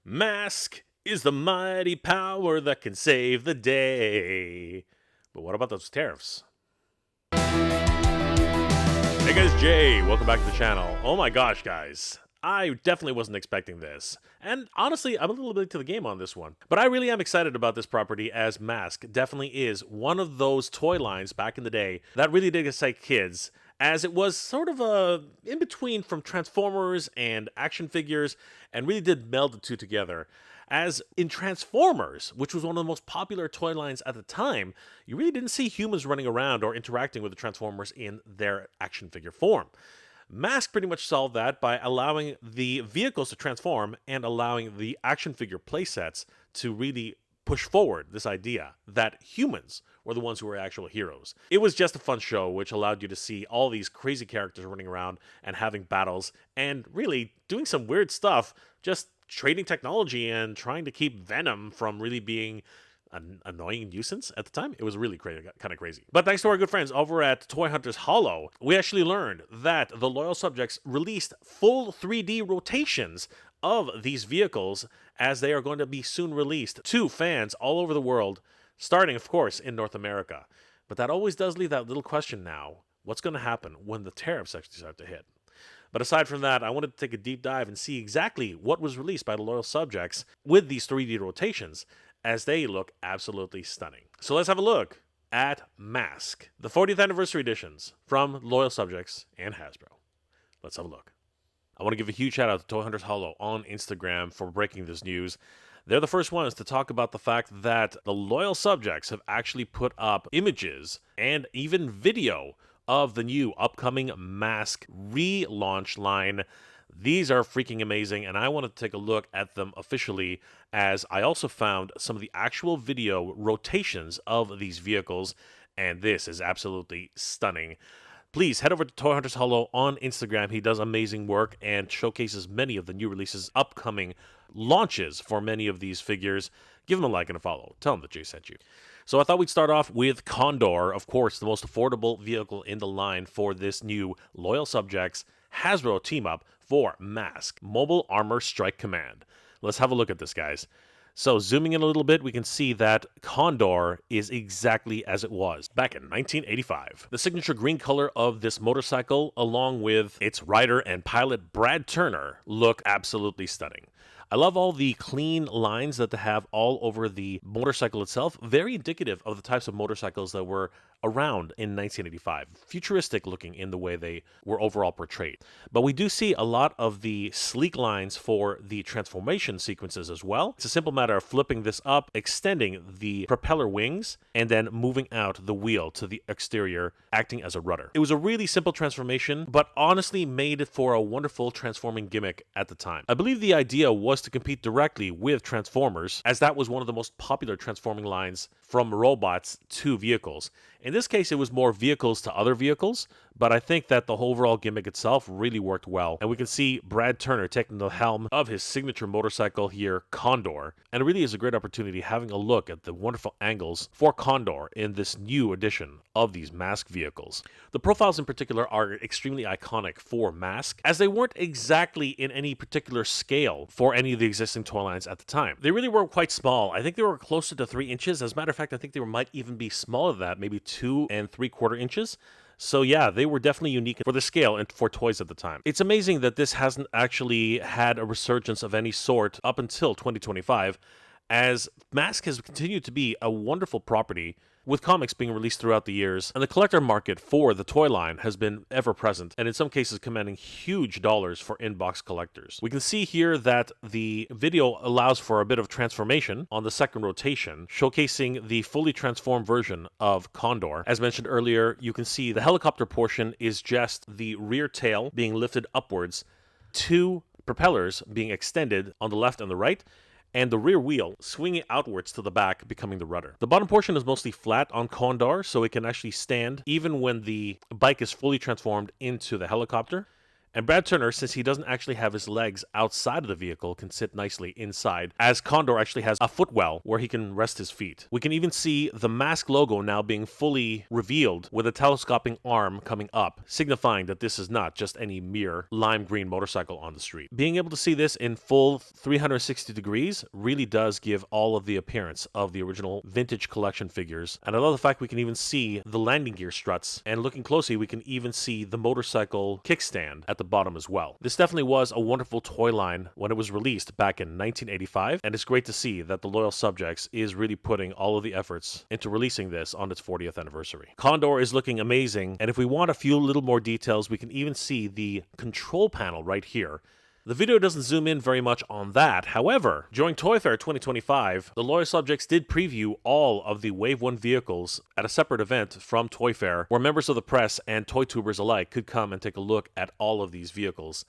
Mask is the mighty power that can save the day. But what about those tariffs? Hey guys, Jay, welcome back to the channel. Oh my gosh, guys. I definitely wasn't expecting this. And honestly, I'm a little bit to the game on this one. But I really am excited about this property, as Mask definitely is one of those toy lines back in the day that really did excite kids, as it was sort of a in-between from Transformers and action figures, and really did meld the two together. As in Transformers, which was one of the most popular toy lines at the time, you really didn't see humans running around or interacting with the Transformers in their action figure form. Mask pretty much solved that by allowing the vehicles to transform and allowing the action figure playsets to really push forward this idea that humans were the ones who were actual heroes. It was just a fun show which allowed you to see all these crazy characters running around and having battles and really doing some weird stuff, just trading technology and trying to keep Venom from really being an annoying nuisance at the time. It was really kind of crazy. But thanks to our good friends over at Toy Hunters Hollow, we actually learned that the loyal subjects released full 3D rotations of these vehicles, as they are going to be soon released to fans all over the world, starting, of course, in North America. But that always does leave that little question now. What's going to happen when the tariffs actually start to hit? But aside from that, I wanted to take a deep dive and see exactly what was released by the loyal subjects with these 3D rotations, as they look absolutely stunning. So let's have a look at Mask, the 40th anniversary editions from loyal subjects and Hasbro. Let's have a look. I want to give a huge shout out to Toy Hunters Hollow on Instagram for breaking this news. They're the first ones to talk about the fact that the loyal subjects have actually put up images and even video of the new upcoming Mask relaunch line. These are freaking amazing, and I want to take a look at them officially, as I also found some of the actual video rotations of these vehicles, and this is absolutely stunning. Please head over to Toy Hunters Hollow on Instagram. He does amazing work and showcases many of the new releases, upcoming launches for many of these figures. Give him a like and a follow. Tell him that Jay sent you. So I thought we'd start off with Condor, of course, the most affordable vehicle in the line for this new Loyal Subjects Hasbro team-up for Mask, Mobile Armor Strike Command. Let's have a look at this, guys. So zooming in a little bit, we can see that Condor is exactly as it was back in 1985. The signature green color of this motorcycle, along with its rider and pilot Brad Turner, look absolutely stunning. I love all the clean lines that they have all over the motorcycle itself, very indicative of the types of motorcycles that were around in 1985. Futuristic looking in the way they were overall portrayed. But we do see a lot of the sleek lines for the transformation sequences as well. It's a simple matter of flipping this up, extending the propeller wings, and then moving out the wheel to the exterior, acting as a rudder. It was a really simple transformation, but honestly made it for a wonderful transforming gimmick at the time. I believe the idea was to compete directly with Transformers, as that was one of the most popular transforming lines from robots to vehicles. In this case, it was more vehicles to other vehicles, but I think that the overall gimmick itself really worked well. And we can see Brad Turner taking the helm of his signature motorcycle here, Condor. And it really is a great opportunity having a look at the wonderful angles for Condor in this new edition of these Mask vehicles. The profiles in particular are extremely iconic for Mask, as they weren't exactly in any particular scale for any of the existing toy lines at the time. They really were quite small. I think they were closer to 3 inches. As a matter of fact, I think they might even be smaller than that, maybe 2 3/4 inches. So yeah, they were definitely unique for the scale and for toys at the time. It's amazing that this hasn't actually had a resurgence of any sort up until 2025, as Mask has continued to be a wonderful property, with comics being released throughout the years, and the collector market for the toy line has been ever present, and in some cases commanding huge dollars for in-box collectors. We can see here that the video allows for a bit of transformation on the second rotation, showcasing the fully transformed version of Condor. As mentioned earlier, you can see the helicopter portion is just the rear tail being lifted upwards, 2 propellers being extended on the left and the right, and the rear wheel swinging outwards to the back, becoming the rudder. The bottom portion is mostly flat on Condor, so it can actually stand even when the bike is fully transformed into the helicopter. And Brad Turner, since he doesn't actually have his legs outside of the vehicle, can sit nicely inside, as Condor actually has a footwell where he can rest his feet. We can even see the Mask logo now being fully revealed with a telescoping arm coming up, signifying that this is not just any mere lime green motorcycle on the street. Being able to see this in full 360 degrees really does give all of the appearance of the original vintage collection figures. And I love the fact we can even see the landing gear struts, and looking closely we can even see the motorcycle kickstand at the bottom as well. This definitely was a wonderful toy line when it was released back in 1985, and it's great to see that the Loyal Subjects is really putting all of the efforts into releasing this on its 40th anniversary. Condor is looking amazing, and if we want a few little more details, we can even see the control panel right here. The video doesn't zoom in very much on that. However, during Toy Fair 2025, the Loyal Subjects did preview all of the Wave 1 vehicles at a separate event from Toy Fair, where members of the press and toy tubers alike could come and take a look at all of these vehicles.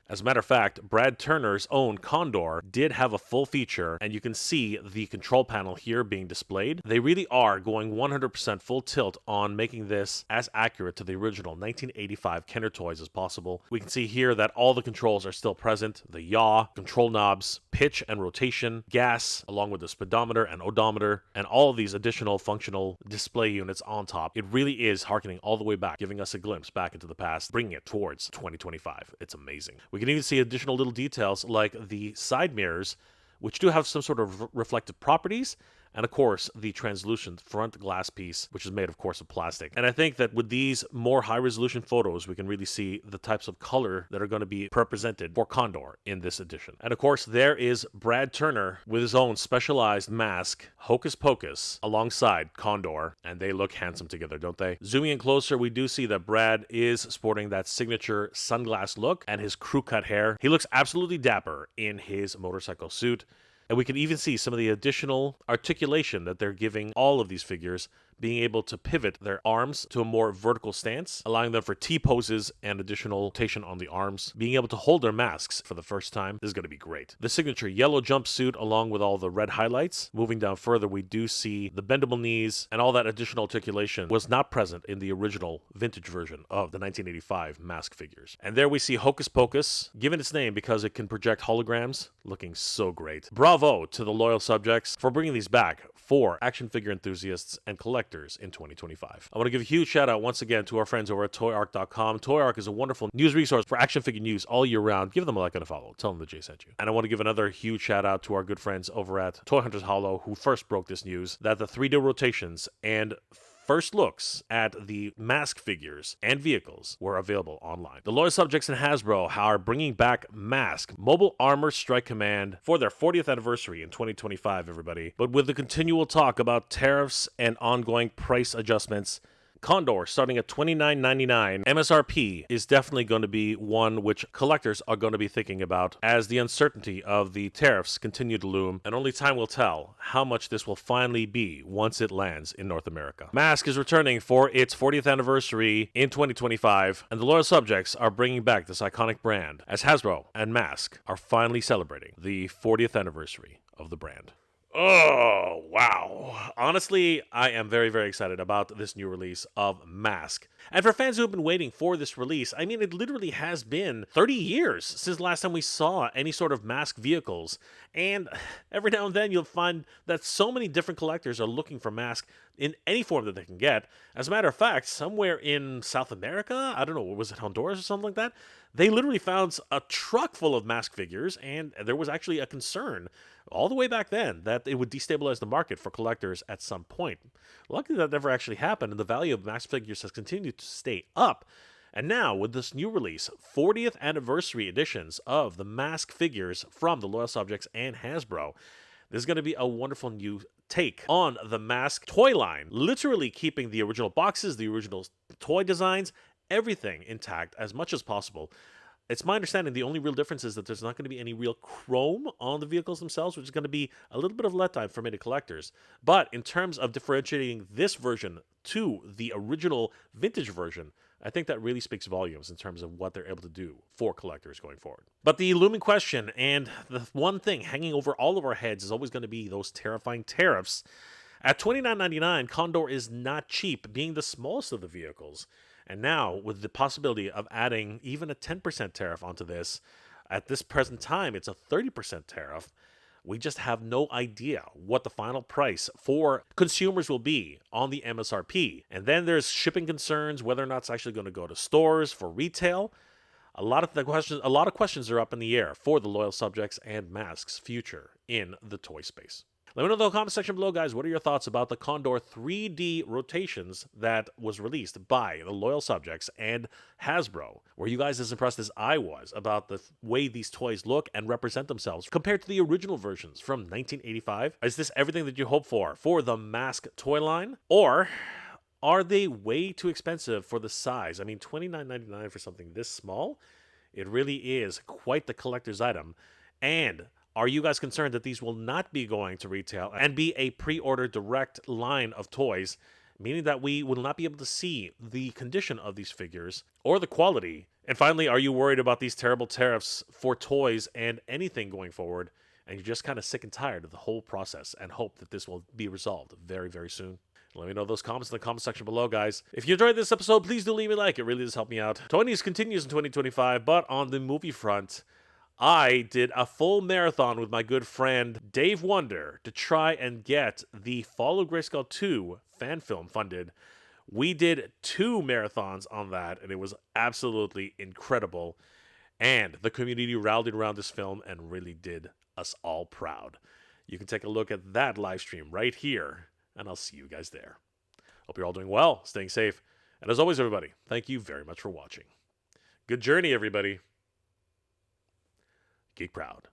As a matter of fact, Brad Turner's own Condor did have a full feature, and you can see the control panel here being displayed. They really are going 100% full tilt on making this as accurate to the original 1985 Kenner toys as possible. We can see here that all the controls are still present: the yaw, control knobs, pitch and rotation, gas, along with the speedometer and odometer, and all of these additional functional display units on top. It really is harkening all the way back, giving us a glimpse back into the past, bringing it towards 2025. It's amazing. We can even see additional little details like the side mirrors, which do have some sort of reflective properties, and of course the translucent front glass piece, which is made of course of plastic. And I think that with these more high resolution photos, we can really see the types of color that are going to be represented for Condor in this edition. And of course there is Brad Turner with his own specialized mask, Hocus Pocus, alongside Condor, and they look handsome together, don't they? Zooming in closer, we do see that Brad is sporting that signature sunglass look and his crew cut hair. He looks absolutely dapper in his motorcycle suit. And we can even see some of the additional articulation that they're giving all of these figures, being able to pivot their arms to a more vertical stance, allowing them for T-poses and additional rotation on the arms, being able to hold their masks for the first time. This is going to be great. The signature yellow jumpsuit along with all the red highlights. Moving down further, we do see the bendable knees, and all that additional articulation was not present in the original vintage version of the 1985 mask figures. And there we see Hocus Pocus, given its name because it can project holograms, looking so great. Bravo to the Loyal Subjects for bringing these back for action figure enthusiasts and collectors in 2025. I want to give a huge shout out once again to our friends over at toyark.com. Toy Ark is a wonderful news resource for action figure news all year round. Give them a like and a follow. Tell them that Jay sent you. And I want to give another huge shout out to our good friends over at Toy Hunters Hollow, who first broke this news that the 3D rotations and first looks at the mask figures and vehicles were available online. The Loyal Subjects and Hasbro are bringing back Mask Mobile Armor Strike Command for their 40th anniversary in 2025, everybody. But with the continual talk about tariffs and ongoing price adjustments, Condor, starting at $29.99 MSRP, is definitely going to be one which collectors are going to be thinking about as the uncertainty of the tariffs continue to loom, and only time will tell how much this will finally be once it lands in North America. Mask is returning for its 40th anniversary in 2025, and the Loyal Subjects are bringing back this iconic brand as Hasbro and Mask are finally celebrating the 40th anniversary of the brand. Oh, wow. Honestly, I am very, very excited about this new release of Mask. And for fans who have been waiting for this release, I mean, it literally has been 30 years since the last time we saw any sort of Mask vehicles. And every now and then you'll find that so many different collectors are looking for Mask in any form that they can get. As a matter of fact, somewhere in South America, I don't know, was it Honduras or something like that? They literally found a truck full of Mask figures, and there was actually a concern all the way back then that it would destabilize the market for collectors at some point. Luckily, that never actually happened, and the value of Mask figures has continued to stay up. And now, with this new release, 40th anniversary editions of the Mask figures from the Loyal Subjects and Hasbro, this is going to be a wonderful new take on the Mask toy line, literally keeping the original boxes, the original toy designs, everything intact as much as possible. It's my understanding the only real difference is that there's not going to be any real chrome on the vehicles themselves, which is going to be a little bit of letdown for many collectors. But in terms of differentiating this version to the original vintage version, I think that really speaks volumes in terms of what they're able to do for collectors going forward. But the looming question, and the one thing hanging over all of our heads, is always going to be those terrifying tariffs. At $29.99, Condor is not cheap, being the smallest of the vehicles. And now, with the possibility of adding even a 10% tariff onto this, at this present time, it's a 30% tariff. We just have no idea what the final price for consumers will be on the MSRP. And then there's shipping concerns, whether or not it's actually going to go to stores for retail. A lot of questions are up in the air for the loyal subjects and Mask's future in the toy space. Let me know in the comment section below, guys, what are your thoughts about the Condor 3D rotations that was released by the loyal subjects and Hasbro? Were you guys as impressed as I was about the way these toys look and represent themselves compared to the original versions from 1985? Is this everything that you hope for the Mask toy line? Or are they way too expensive for the size? I mean, $29.99 for something this small? It really is quite the collector's item. And are you guys concerned that these will not be going to retail and be a pre-order direct line of toys, meaning that we will not be able to see the condition of these figures or the quality? And finally, are you worried about these terrible tariffs for toys and anything going forward, and you're just kind of sick and tired of the whole process and hope that this will be resolved very, very soon? Let me know those comments in the comment section below, guys. If you enjoyed this episode, please do leave me a like. It really does help me out. Toy News continues in 2025, but on the movie front, I did a full marathon with my good friend Dave Wonder to try and get the Fall of Grayskull 2 fan film funded. We did 2 marathons on that, and it was absolutely incredible. And the community rallied around this film and really did us all proud. You can take a look at that live stream right here, and I'll see you guys there. Hope you're all doing well, staying safe, and as always, everybody, thank you very much for watching. Good journey, everybody. Geek proud.